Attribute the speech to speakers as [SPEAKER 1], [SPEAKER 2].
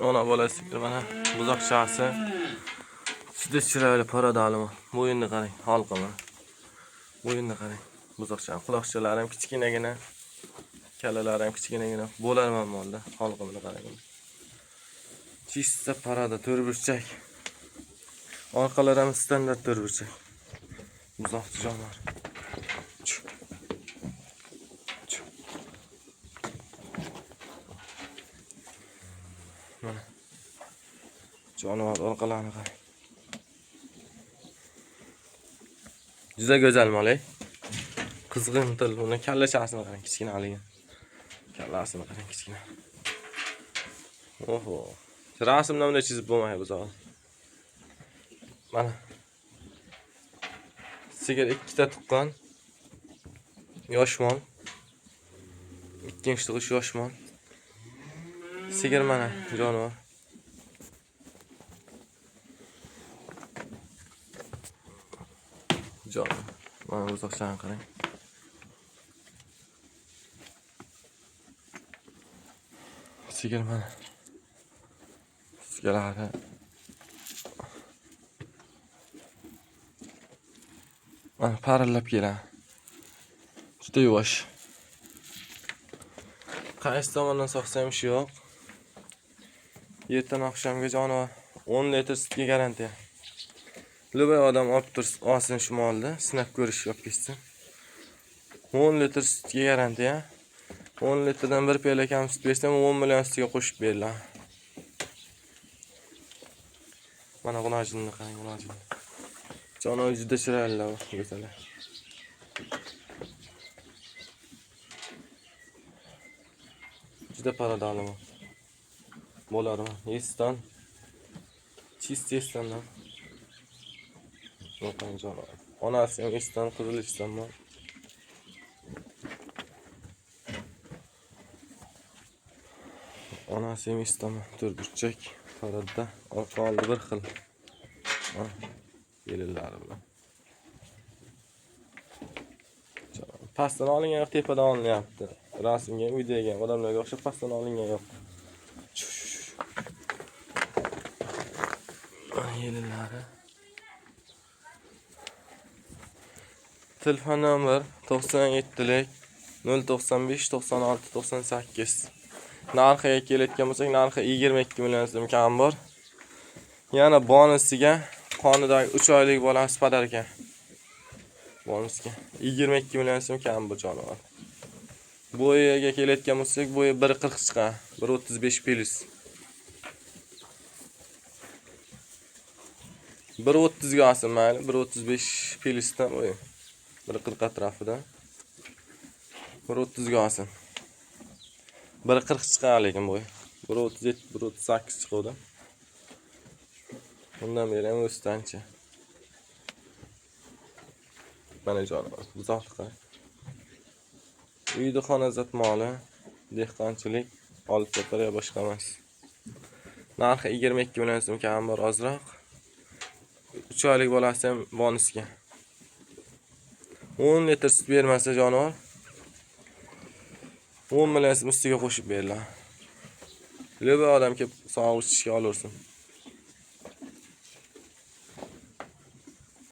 [SPEAKER 1] Ona bola sigir mana buzoqchasi. Juda chiroyli paradalimi. Bo'yinni qarang, halqimi. Bo'yinni qarang. Buzoqcha quloqchalari ham kichkinagina. Kalalari ham kichkinagina. Bo'larman molda. Halqimini qarang. Chista parada to'rtburchak. Orqalari ham standart to'rtburchak. Buzoqchi jonivor. Mana. Jonivor orqalarini qarang. Juda go'zal mol, qizg'in til. Uni kallachasini qarang, kichkinaligi. Kallasini qarang, kichkina. Oho. Rasmda bunday chizib bo'lmaydi buzoq. Mana. Sigir ikkita tuqqan. Yosh mol. Ikkinchi tug'ish yosh mol. Sigir mana jonivor. Mana buzoqchani qarang. Sigir mana. Sigirlari. Mana parillab keladi. Juda yuvosh. Qaysi tomondan soqsam ish yo'q. Ertadan oqshomga jonivor 10 litr sutga garantiya. Любой odam olib tursin, olsin shu molni, sinab ko'rish olib ketsin. 10 litr sutga garantiya. 10 litrdan bir piyola kam sut bersam 10 million sutga qo'shib beriladi. Mana g'unojinni qarang, g'unojinni. Jonivor juda chiroyli, go'zal. Juda paradali bo'larmi? Esdan. Chist esdandan. Yo'qan jonivor. Onasi ham esdan, qizilishdan bor. Onasi ham esdan, to'rtburchak, parada, orqa-oldi bir xil. Yelillari bilan. Pastdan olingan yo'q, tepadan olinyapti. Rasmga, videoga odamlarga o'xshab pastdan olingan yo'q. Yelillari. Telefon nomer 97lik 095 96 98. Narxiga kelayotgan bo'lsak, narxi 22 million so'm kam bor. Yana bonusiga qonidagi 3 oylik bolasi padar ekan. Bonusga 22 million so'm kam bu jonivor. Bo'yiga kelayotgan bo'lsak, bo'yi 1.40 chiqadi, 1.35 plus. 1.30 ga olsin mayli, 1.35 plusdan bo'yi. 1.40 atrofida. 1.30 ga olsin. 1.40 chiqadi lekin bo'yi. 1.37, 1.38 chiqadi. Bundan beri ham o'sdanchi. Mana jonivor, buzoqqa. Uyda xonazot moli, dehqonchilik, olib sotariya boshqa emas. Narxi 22 million so'm kam bor ozroq. 3 oylik bolasi ham bonusga. 10 litr sut bermasa jonivor 10 million so'm ustiga qo'shib beriladi. Любой odam kelib sog'ib ichishga olursin.